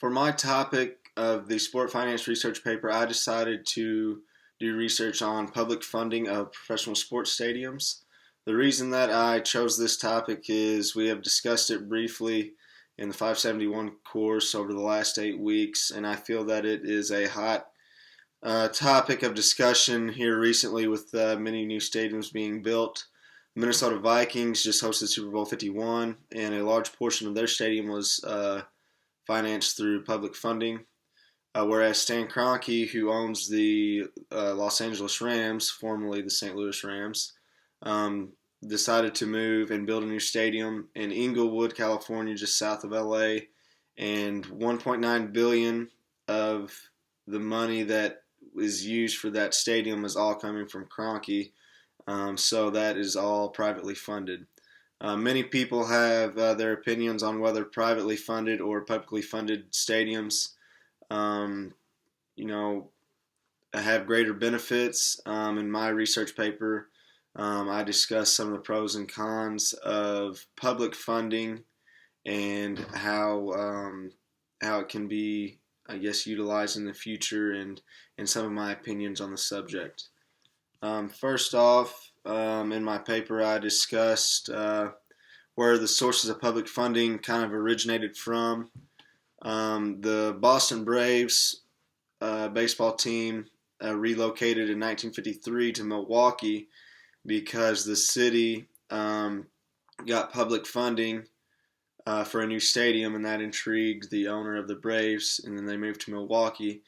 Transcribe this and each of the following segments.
For my topic of the sport finance research paper, I decided to do research on public funding of professional sports stadiums. The reason that I chose this topic is we have discussed it briefly in the 571 course over the last 8 weeks, and I feel that it is a hot topic of discussion here recently with many new stadiums being built. The Minnesota Vikings just hosted Super Bowl 51, and a large portion of their stadium was financed through public funding. Whereas Stan Kroenke, who owns the Los Angeles Rams, formerly the St. Louis Rams, decided to move and build a new stadium in Inglewood, California, just south of LA, and 1.9 billion of the money that is used for that stadium is all coming from Kroenke. So that is all privately funded. Many people have their opinions on whether privately funded or publicly funded stadiums, have greater benefits. In my research paper, I discussed some of the pros and cons of public funding and how it can be, utilized in the future, and some of my opinions on the subject. First off, in my paper, I discussed where the sources of public funding kind of originated from. The Boston Braves baseball team relocated in 1953 to Milwaukee because the city got public funding for a new stadium, and that intrigued the owner of the Braves, and then they moved to Milwaukee,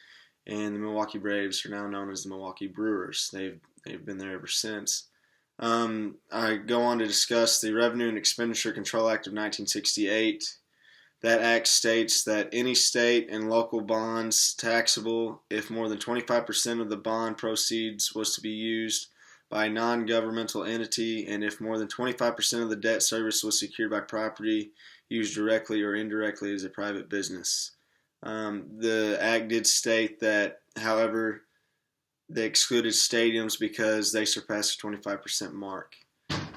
and the Milwaukee Braves are now known as the Milwaukee Brewers. They've been there ever since. I go on to discuss the Revenue and Expenditure Control Act of 1968. That act states that any state and local bonds taxable if more than 25% of the bond proceeds was to be used by a non-governmental entity, and if more than 25% of the debt service was secured by property used directly or indirectly as a private business. The act did state that, however, they excluded stadiums because they surpassed the 25% mark.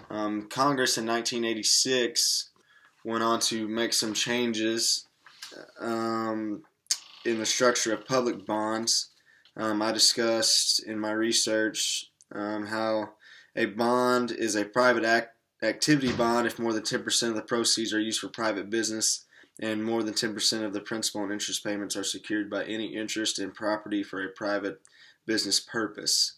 Congress in 1986 went on to make some changes in the structure of public bonds. I discussed in my research how a bond is a private activity bond if more than 10% of the proceeds are used for private business and more than 10% of the principal and interest payments are secured by any interest in property for a private business purpose.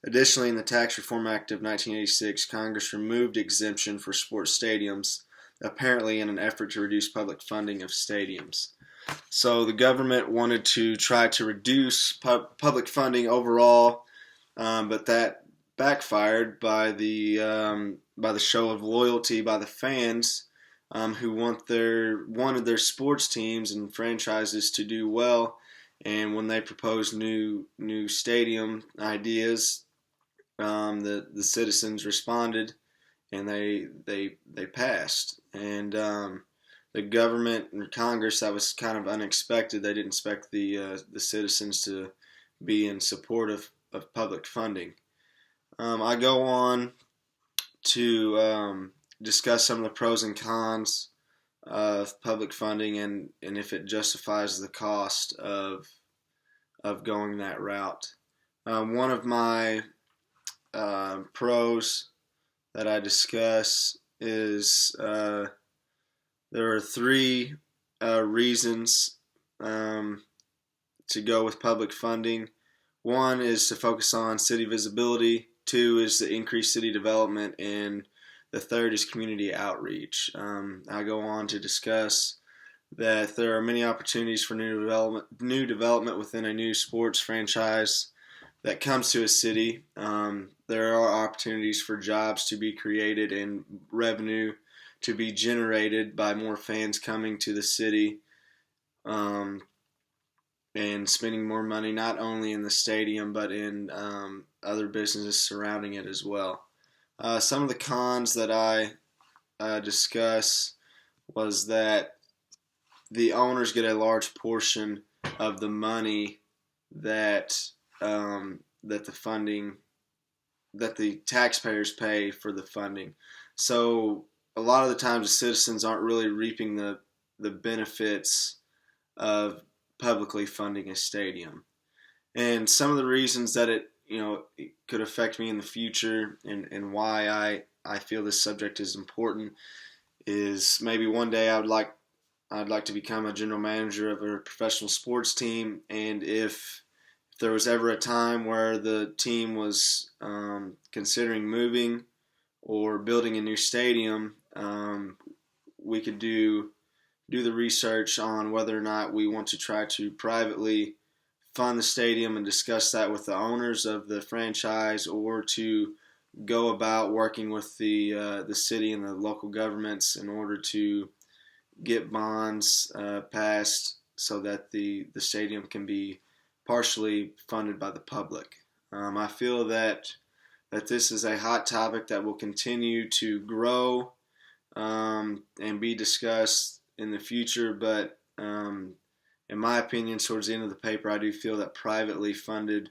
Additionally, in the Tax Reform Act of 1986, Congress removed exemption for sports stadiums, apparently in an effort to reduce public funding of stadiums. So the government wanted to try to reduce public funding overall, but that backfired by the show of loyalty by the fans, who wanted their sports teams and franchises to do well. And when they proposed new stadium ideas, the citizens responded, and they passed. And the government and Congress, that was kind of unexpected. They didn't expect the citizens to be in support of public funding. I go on to discuss some of the pros and cons of public funding and if it justifies the cost of going that route. One of my pros that I discuss is there are three reasons to go with public funding. One is to focus on city visibility. Two is to increase city development, and the third is community outreach. I go on to discuss that there are many opportunities for new development within a new sports franchise that comes to a city. There are opportunities for jobs to be created and revenue to be generated by more fans coming to the city, and spending more money not only in the stadium but in other businesses surrounding it as well. Some of the cons that I discuss was that the owners get a large portion of the money that the taxpayers pay for the funding. So a lot of the times the citizens aren't really reaping the benefits of publicly funding a stadium. And some of the reasons that it could affect me in the future, and why I feel this subject is important, is maybe one day I'd like to become a general manager of a professional sports team, and if there was ever a time where the team was considering moving or building a new stadium, we could do the research on whether or not we want to try to privately fund the stadium and discuss that with the owners of the franchise, or to go about working with the city and the local governments in order to get bonds passed so that the stadium can be partially funded by the public. I feel that this is a hot topic that will continue to grow and be discussed in the future, but in my opinion, towards the end of the paper, I do feel that privately funded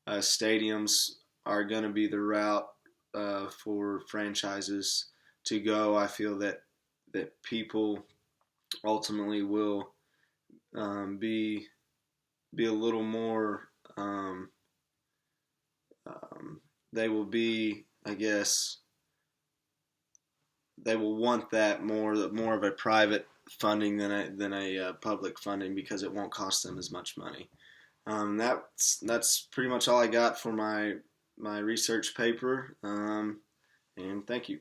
stadiums are going to be the route for franchises to go. I feel that people ultimately will be a little more. They will be, I guess, they will want that more of a private funding than a public funding, because it won't cost them as much money. That's pretty much all I got for my research paper. And thank you.